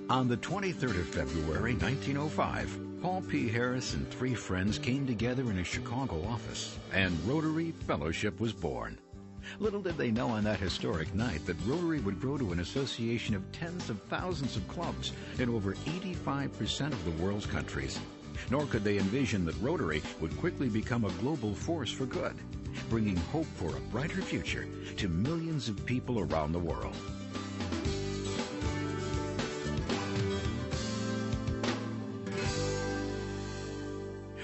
On the 23rd of February, 1905, Paul P. Harris and three friends came together in a Chicago office, and Rotary Fellowship was born. Little did they know on that historic night that Rotary would grow to an association of tens of thousands of clubs in over 85% of the world's countries. Nor could they envision that Rotary would quickly become a global force for good, bringing hope for a brighter future to millions of people around the world.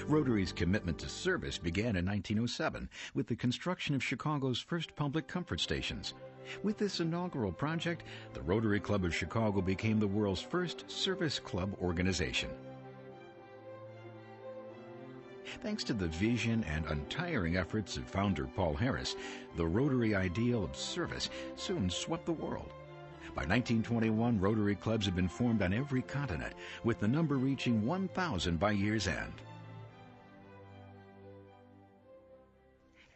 Rotary's commitment to service began in 1907 with the construction of Chicago's first public comfort stations. With this inaugural project, the Rotary Club of Chicago became the world's first service club organization. Thanks to the vision and untiring efforts of founder Paul Harris, the Rotary ideal of service soon swept the world. By 1921, Rotary clubs had been formed on every continent, with the number reaching 1,000 by year's end.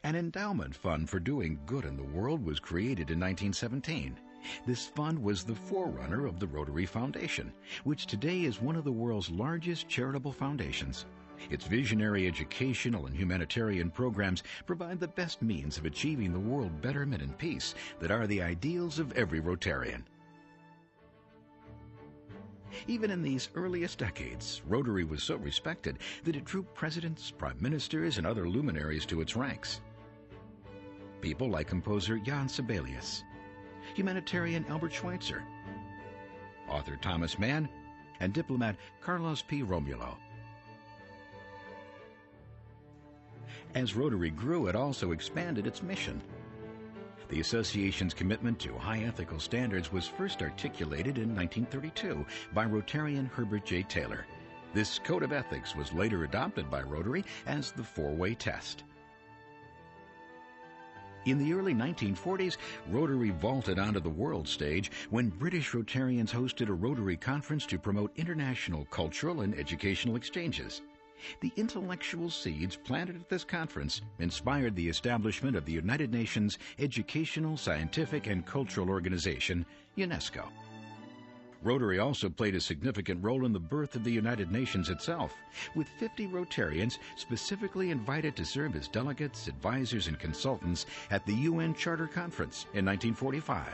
An endowment fund for doing good in the world was created in 1917. This fund was the forerunner of the Rotary Foundation, which today is one of the world's largest charitable foundations. Its visionary educational and humanitarian programs provide the best means of achieving the world betterment and peace that are the ideals of every Rotarian. Even in these earliest decades, Rotary was so respected that it drew presidents, prime ministers, and other luminaries to its ranks. People like composer Jan Sibelius, humanitarian Albert Schweitzer, author Thomas Mann, and diplomat Carlos P. Romulo. As Rotary grew, it also expanded its mission. The association's commitment to high ethical standards was first articulated in 1932 by Rotarian Herbert J. Taylor. This code of ethics was later adopted by Rotary as the four-way test. In the early 1940s, Rotary vaulted onto the world stage when British Rotarians hosted a Rotary conference to promote international cultural and educational exchanges. The intellectual seeds planted at this conference inspired the establishment of the United Nations Educational, Scientific, and Cultural Organization, UNESCO. Rotary also played a significant role in the birth of the United Nations itself, with 50 Rotarians specifically invited to serve as delegates, advisors, and consultants at the UN Charter Conference in 1945.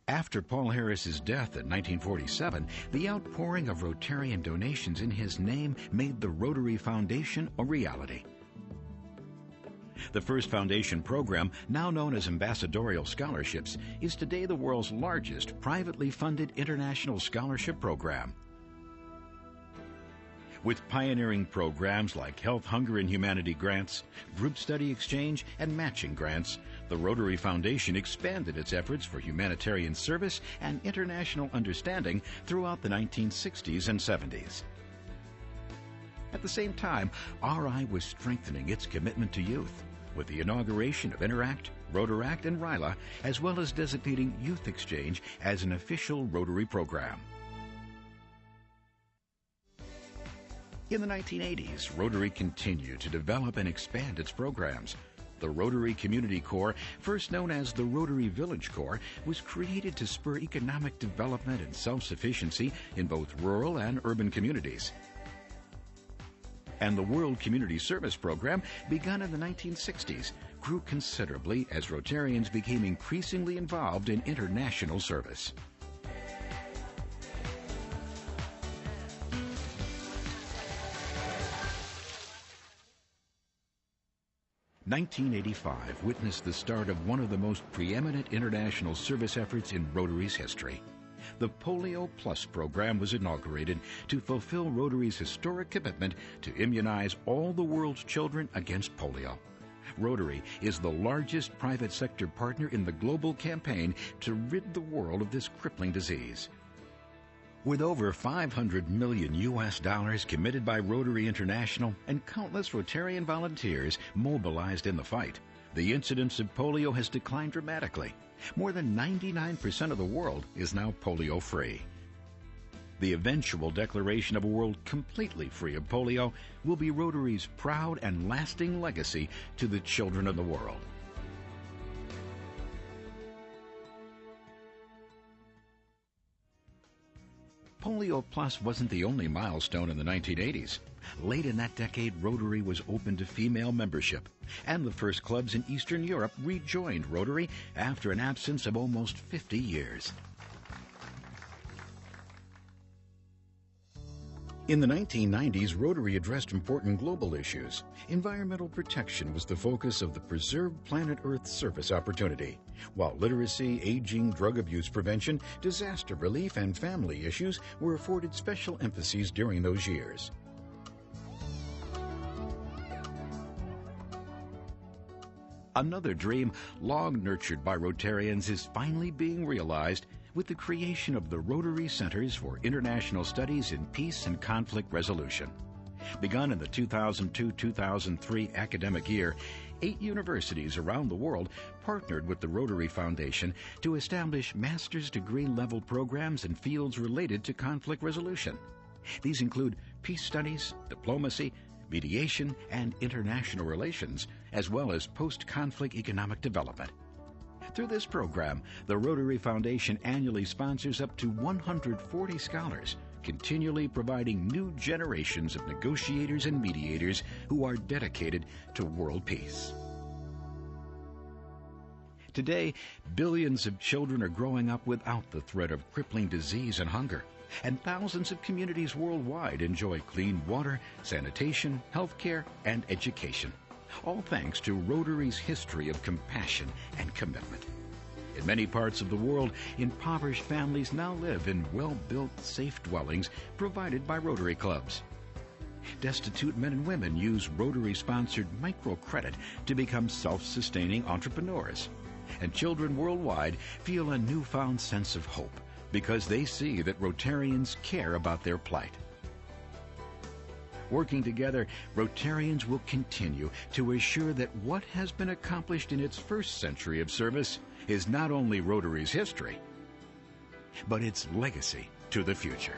After Paul Harris's death in 1947, the outpouring of Rotarian donations in his name made the Rotary Foundation a reality. The first foundation program, now known as Ambassadorial Scholarships, is today the world's largest privately funded international scholarship program. With pioneering programs like Health, Hunger, and Humanity grants, group study exchange, and matching grants, the Rotary Foundation expanded its efforts for humanitarian service and international understanding throughout the 1960s and 70s. At the same time, RI was strengthening its commitment to youth, with the inauguration of Interact, Rotaract, and RILA, as well as designating Youth Exchange as an official Rotary program. In the 1980s, Rotary continued to develop and expand its programs. The Rotary Community Corps, first known as the Rotary Village Corps, was created to spur economic development and self-sufficiency in both rural and urban communities. And the World Community Service Program, begun in the 1960s, grew considerably as Rotarians became increasingly involved in international service. (1985) witnessed the start of one of the most preeminent international service efforts in Rotary's history. The Polio Plus program was inaugurated to fulfill Rotary's historic commitment to immunize all the world's children against polio. Rotary is the largest private sector partner in the global campaign to rid the world of this crippling disease. With over $500 million committed by Rotary International and countless Rotarian volunteers mobilized in the fight, the incidence of polio has declined dramatically. More than 99% of the world is now polio-free. The eventual declaration of a world completely free of polio will be Rotary's proud and lasting legacy to the children of the world. Polio Plus wasn't the only milestone in the 1980s. Late in that decade, Rotary was open to female membership, and the first clubs in Eastern Europe rejoined Rotary after an absence of almost 50 years. In the 1990s, Rotary addressed important global issues. Environmental protection was the focus of the Preserve Planet Earth service opportunity, while literacy, aging, drug abuse prevention, disaster relief, and family issues were afforded special emphases during those years. Another dream, long nurtured by Rotarians, is finally being realized with the creation of the Rotary Centers for International Studies in Peace and Conflict Resolution. Begun in the 2002-2003 academic year, 8 universities around the world partnered with the Rotary Foundation to establish master's degree level programs in fields related to conflict resolution. These include peace studies, diplomacy, mediation, and international relations, as well as post-conflict economic development. Through this program, the Rotary Foundation annually sponsors up to 140 scholars, continually providing new generations of negotiators and mediators who are dedicated to world peace. Today, billions of children are growing up without the threat of crippling disease and hunger, and thousands of communities worldwide enjoy clean water, sanitation, health care, and education, all thanks to Rotary's history of compassion and commitment. In many parts of the world, impoverished families now live in well-built, safe dwellings provided by Rotary clubs. Destitute men and women use Rotary-sponsored microcredit to become self-sustaining entrepreneurs. And children worldwide feel a newfound sense of hope because they see that Rotarians care about their plight. Working together, Rotarians will continue to assure that what has been accomplished in its first century of service is not only Rotary's history, but its legacy to the future.